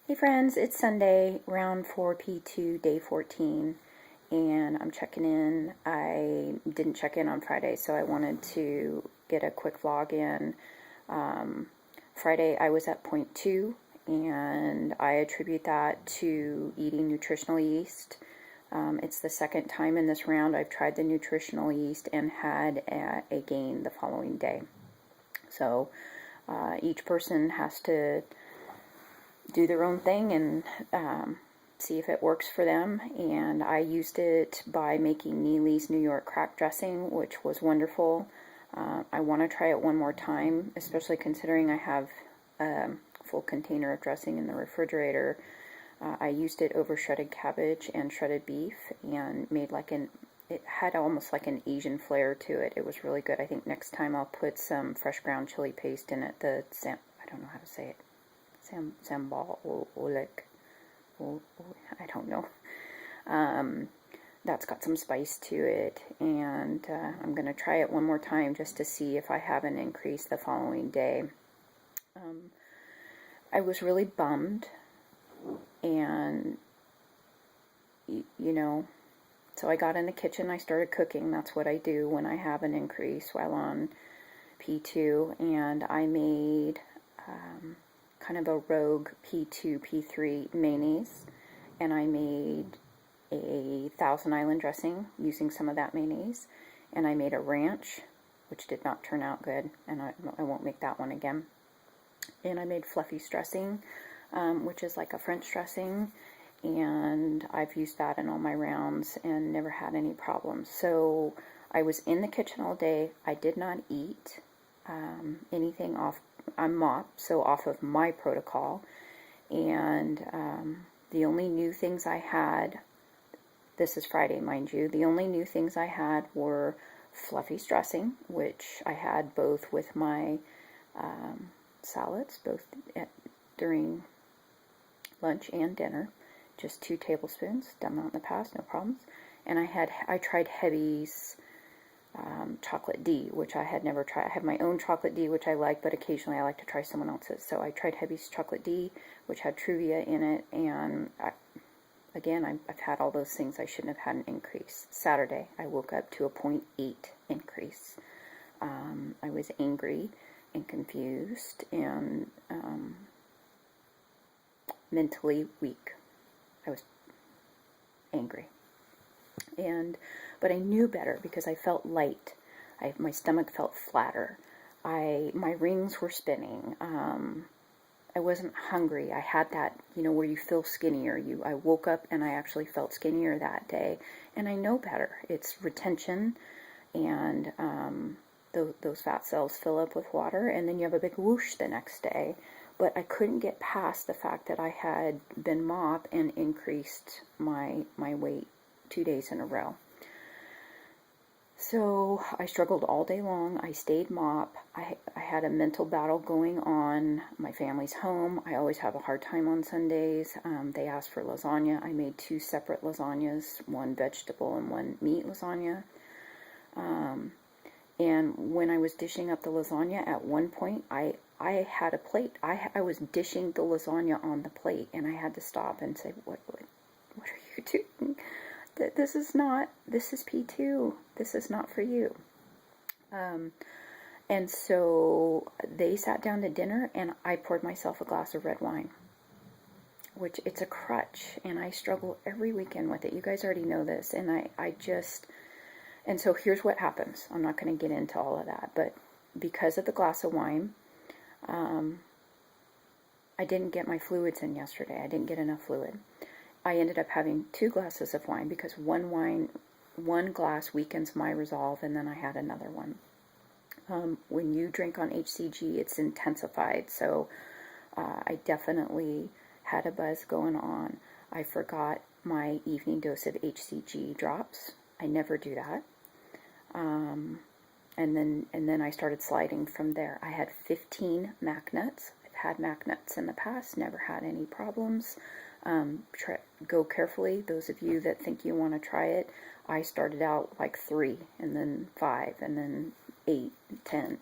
Hey friends, it's Sunday, round 4P2, day 14, and I'm checking in. I didn't check in on Friday, so I wanted to get a quick vlog in. Friday I was at point 2, and I attribute that to eating nutritional yeast. It's the second time in this round I've tried the nutritional yeast and had a gain the following day. So each person has to do their own thing and see if it works for them. And I used it by making Neely's New York crack dressing, which was wonderful. I want to try it one more time, especially considering I have a full container of dressing in the refrigerator. I used it over shredded cabbage and shredded beef and made it had almost like an Asian flair to it. It was really good. I think next time I'll put some fresh ground chili paste in it. I don't know how to say it. Sambal Oleg. I don't know. That's got some spice to it, and I'm going to try it one more time just to see if I have an increase the following day. I was really bummed, and so I got in the kitchen, I started cooking. That's what I do when I have an increase while on P2, and I made kind of a rogue P2, P3 mayonnaise, and I made a Thousand Island dressing using some of that mayonnaise, and I made a ranch, which did not turn out good, and I won't make that one again. And I made fluffy dressing, which is like a French dressing, and I've used that in all my rounds and never had any problems. So I was in the kitchen all day. I did not eat anything off. I'm MOP, so off of my protocol, and the only new things I had, this is Friday mind you, the only new things I had were fluffy dressing, which I had both with my salads, both during lunch and dinner, just 2 tablespoons, done that in the past, no problems. And I tried Heavy's chocolate D, which I had never tried. I have my own chocolate D, which I like, but occasionally I like to try someone else's. So I tried Heavy's chocolate D, which had Truvia in it, and I've had all those things. I shouldn't have had an increase. Saturday, I woke up to a 0.8 increase. I was angry and confused and mentally weak. I was angry. But I knew better because I felt light. My stomach felt flatter. My rings were spinning. I wasn't hungry. I had that, where you feel skinnier. I woke up and I actually felt skinnier that day. And I know better. It's retention, and those fat cells fill up with water, and then you have a big whoosh the next day. But I couldn't get past the fact that I had been MOP and increased my weight 2 days in a row. So I struggled all day long. I stayed MOP. I had a mental battle going on. My family's home. I always have a hard time on Sundays. They asked for lasagna. I made 2 separate lasagnas, one vegetable and one meat lasagna. And when I was dishing up the lasagna, at one point, I had a plate. I was dishing the lasagna on the plate, and I had to stop and say, what are you doing? This is P2. This is not for you. And so they sat down to dinner, and I poured myself a glass of red wine, which it's a crutch, and I struggle every weekend with it. You guys already know this, and and so here's what happens. I'm not going to get into all of that, but because of the glass of wine, I didn't get my fluids in yesterday. I didn't get enough fluid. I ended up having 2 glasses of wine because one glass weakens my resolve, and then I had another one. When you drink on HCG, it's intensified, so I definitely had a buzz going on. I forgot my evening dose of HCG drops. I never do that. And then I started sliding from there. I had 15 Mac nuts. I've had Mac nuts in the past, never had any problems. Go carefully, those of you that think you want to try it. I started out like 3, and then 5, and then 8, 10.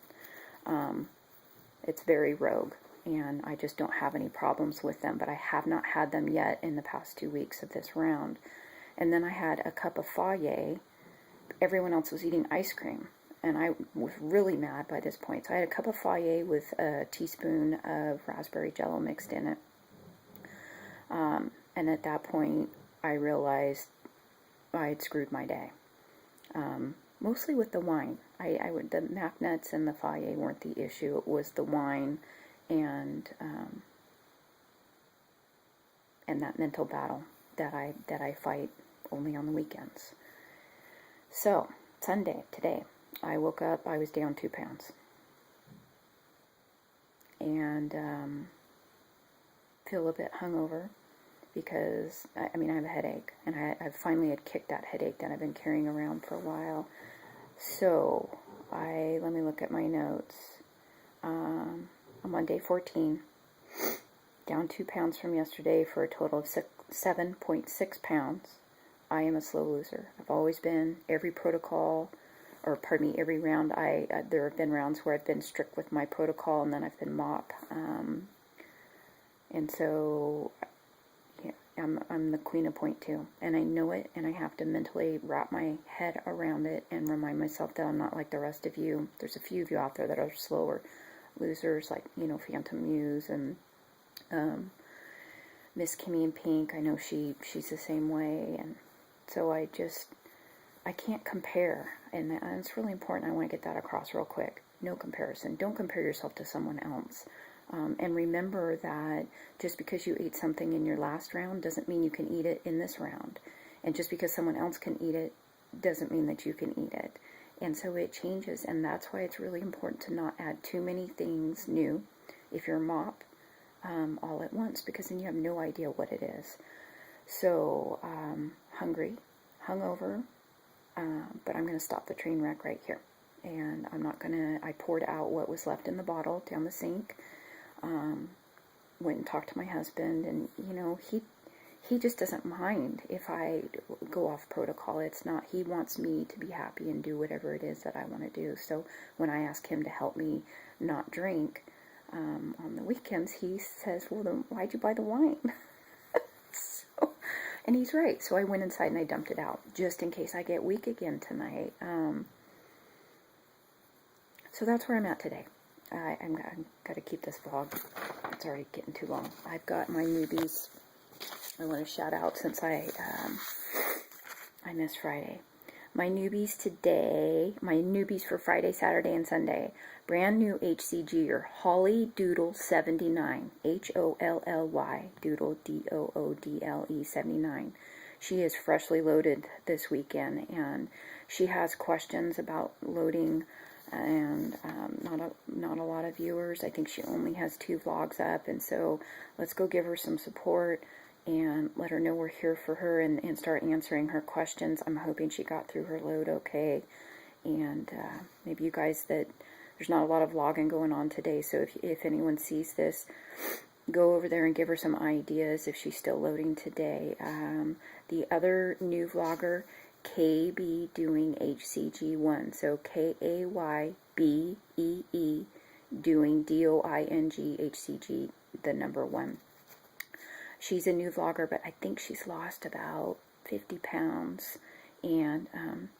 It's very rogue. and I just don't have any problems with them, but I have not had them yet in the past 2 weeks of this round. And then I had a cup of Fage. Everyone else was eating ice cream, and I was really mad by this point. So I had a cup of Fage with a teaspoon of raspberry Jello mixed in it. And at that point, I realized I had screwed my day. Mostly with the wine. The mac nuts and the Fage weren't the issue. It was the wine and that mental battle that I fight only on the weekends. So, Sunday, today, I woke up, I was down 2 pounds. And feel a bit hungover because, I have a headache. And I finally had kicked that headache that I've been carrying around for a while. So, let me look at my notes. I'm on day 14. Down 2 pounds from yesterday for a total of 7.6 pounds. I am a slow loser. I've always been. Every round. There have been rounds where I've been strict with my protocol, and then I've been mop. And so, yeah, I'm the queen of point 2, and I know it, and I have to mentally wrap my head around it and remind myself that I'm not like the rest of you. There's a few of you out there that are slower losers, like Phantom Muse and Miss Kimmy in Pink. I know she's the same way, and so I can't compare, and it's really important. I want to get that across real quick. No comparison. Don't compare yourself to someone else. And remember that just because you ate something in your last round doesn't mean you can eat it in this round. And just because someone else can eat it doesn't mean that you can eat it. And so it changes, and that's why it's really important to not add too many things new if you're a mop all at once, because then you have no idea what it is. So, hungry, hungover, but I'm going to stop the train wreck right here. And I poured out what was left in the bottle down the sink. Went and talked to my husband, and he just doesn't mind if I go off protocol. It's not, he wants me to be happy and do whatever it is that I want to do. So when I ask him to help me not drink on the weekends, he says, well, then why'd you buy the wine? And he's right. So I went inside and I dumped it out just in case I get weak again tonight. So that's where I'm at today. I'm got to keep this vlog. It's already getting too long. I've got my newbies. I want to shout out since I missed Friday. My newbies today. My newbies for Friday, Saturday, and Sunday. Brand new HCGer, Holly Doodle 79. HOLLY Doodle DOODLE 79. She is freshly loaded this weekend, and she has questions about loading. And not a lot of viewers. I think she only has 2 vlogs up, and so let's go give her some support and let her know we're here for her and start answering her questions. I'm hoping she got through her load okay, and maybe you guys, that there's not a lot of vlogging going on today, so if anyone sees this, go over there and give her some ideas if she's still loading today. The other new vlogger, KB doing HCG1, so KAYBEE doing DOING HCG, the number 1. She's a new vlogger, but I think she's lost about 50 pounds, and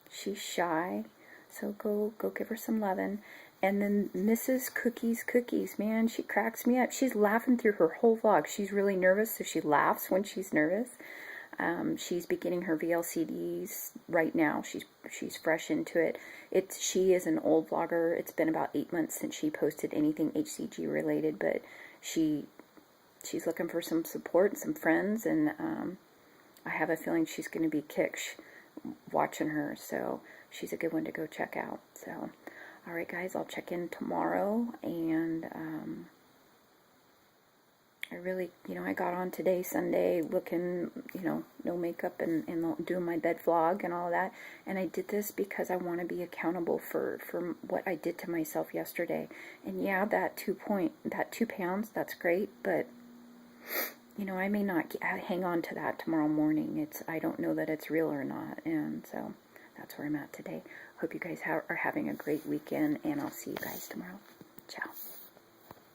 she's shy, so go give her some lovin'. And then Mrs. Cookies, man, she cracks me up. She's laughing through her whole vlog. She's really nervous, so she laughs when she's nervous. She's beginning her VLCDs right now. She's fresh into it. She is an old vlogger. It's been about 8 months since she posted anything HCG related, but she's looking for some support and some friends, and I have a feeling she's going to be kicked watching her, so she's a good one to go check out. So, alright guys, I'll check in tomorrow, and I really, I got on today, Sunday, looking, no makeup and doing my bed vlog and all of that. And I did this because I want to be accountable for what I did to myself yesterday. And yeah, that 2 pounds, that's great, but, I may not hang on to that tomorrow morning. I don't know that it's real or not. And so that's where I'm at today. Hope you guys are having a great weekend, and I'll see you guys tomorrow. Ciao.